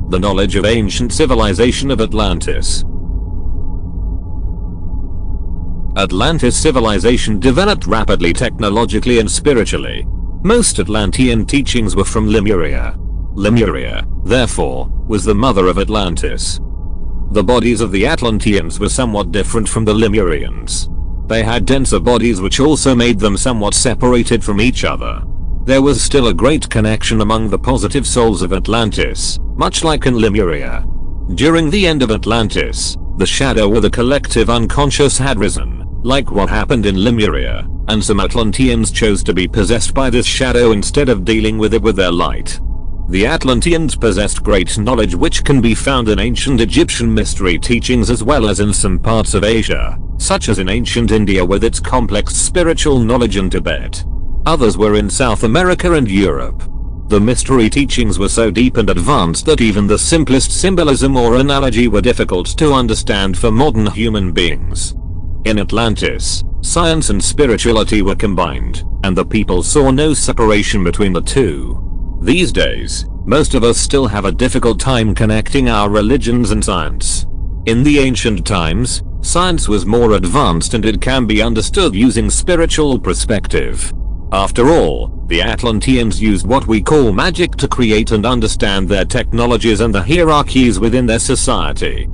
The knowledge of ancient civilization of Atlantis. Atlantis civilization developed rapidly technologically and spiritually. Most Atlantean teachings were from Lemuria. Lemuria, therefore, was the mother of Atlantis. The bodies of the Atlanteans were somewhat different from the Lemurians. They had denser bodies which also made them somewhat separated from each other. There was still a great connection among the positive souls of Atlantis, much like in Lemuria. During the end of Atlantis, the shadow or the collective unconscious had risen, like what happened in Lemuria, and some Atlanteans chose to be possessed by this shadow instead of dealing with it with their light. The Atlanteans possessed great knowledge which can be found in ancient Egyptian mystery teachings as well as in some parts of Asia, such as in ancient India with its complex spiritual knowledge in Tibet. Others were in South America and Europe. The mystery teachings were so deep and advanced that even the simplest symbolism or analogy were difficult to understand for modern human beings. In Atlantis, science and spirituality were combined, and the people saw no separation between the two. These days, most of us still have a difficult time connecting our religions and science. In the ancient times, science was more advanced and it can be understood using spiritual perspective. After all, the Atlanteans used what we call magic to create and understand their technologies and the hierarchies within their society.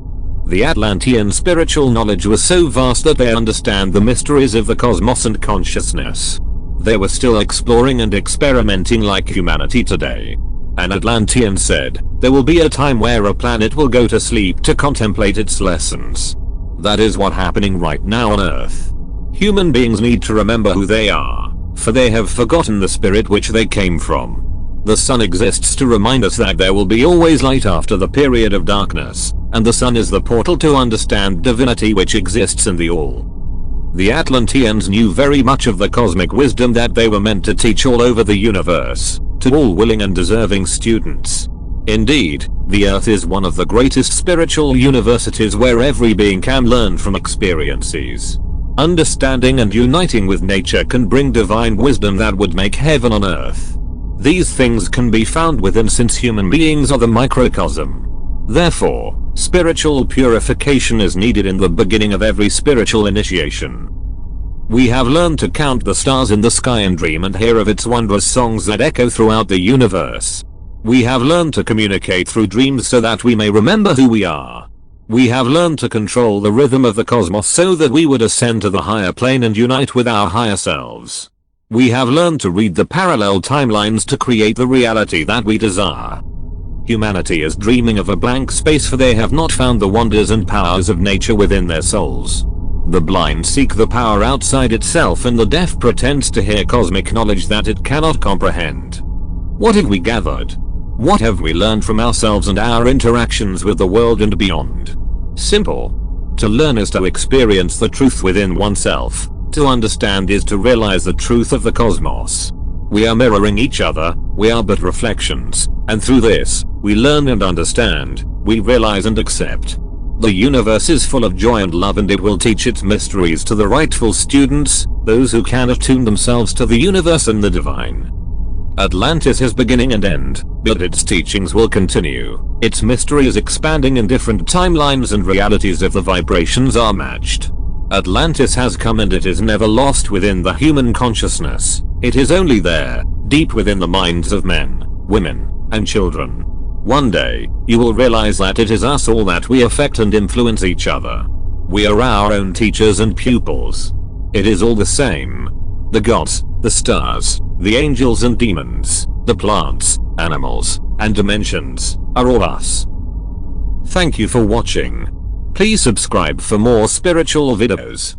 The Atlantean spiritual knowledge was so vast that they understand the mysteries of the cosmos and consciousness. They were still exploring and experimenting like humanity today. An Atlantean said, "There will be a time where a planet will go to sleep to contemplate its lessons." That is what's happening right now on Earth. Human beings need to remember who they are, for they have forgotten the spirit which they came from. The sun exists to remind us that there will be always light after the period of darkness, and the sun is the portal to understand divinity which exists in the all. The Atlanteans knew very much of the cosmic wisdom that they were meant to teach all over the universe, to all willing and deserving students. Indeed, the Earth is one of the greatest spiritual universities where every being can learn from experiences. Understanding and uniting with nature can bring divine wisdom that would make heaven on earth. These things can be found within since human beings are the microcosm. Therefore, spiritual purification is needed in the beginning of every spiritual initiation. We have learned to count the stars in the sky and dream and hear of its wondrous songs that echo throughout the universe. We have learned to communicate through dreams so that we may remember who we are. We have learned to control the rhythm of the cosmos so that we would ascend to the higher plane and unite with our higher selves. We have learned to read the parallel timelines to create the reality that we desire. Humanity is dreaming of a blank space for they have not found the wonders and powers of nature within their souls. The blind seek the power outside itself and the deaf pretends to hear cosmic knowledge that it cannot comprehend. What have we gathered? What have we learned from ourselves and our interactions with the world and beyond? Simple. To learn is to experience the truth within oneself. To understand is to realize the truth of the cosmos. We are mirroring each other, we are but reflections, and through this, we learn and understand, we realize and accept. The universe is full of joy and love and it will teach its mysteries to the rightful students, those who can attune themselves to the universe and the divine. Atlantis has beginning and end, but its teachings will continue. Its mystery is expanding in different timelines and realities if the vibrations are matched. Atlantis has come and it is never lost within the human consciousness. It is only there, deep within the minds of men, women, and children. One day, you will realize that it is us all that we affect and influence each other. We are our own teachers and pupils. It is all the same. The gods, the stars, the angels and demons, the plants, animals, and dimensions, are all us. Thank you for watching. Please subscribe for more spiritual videos.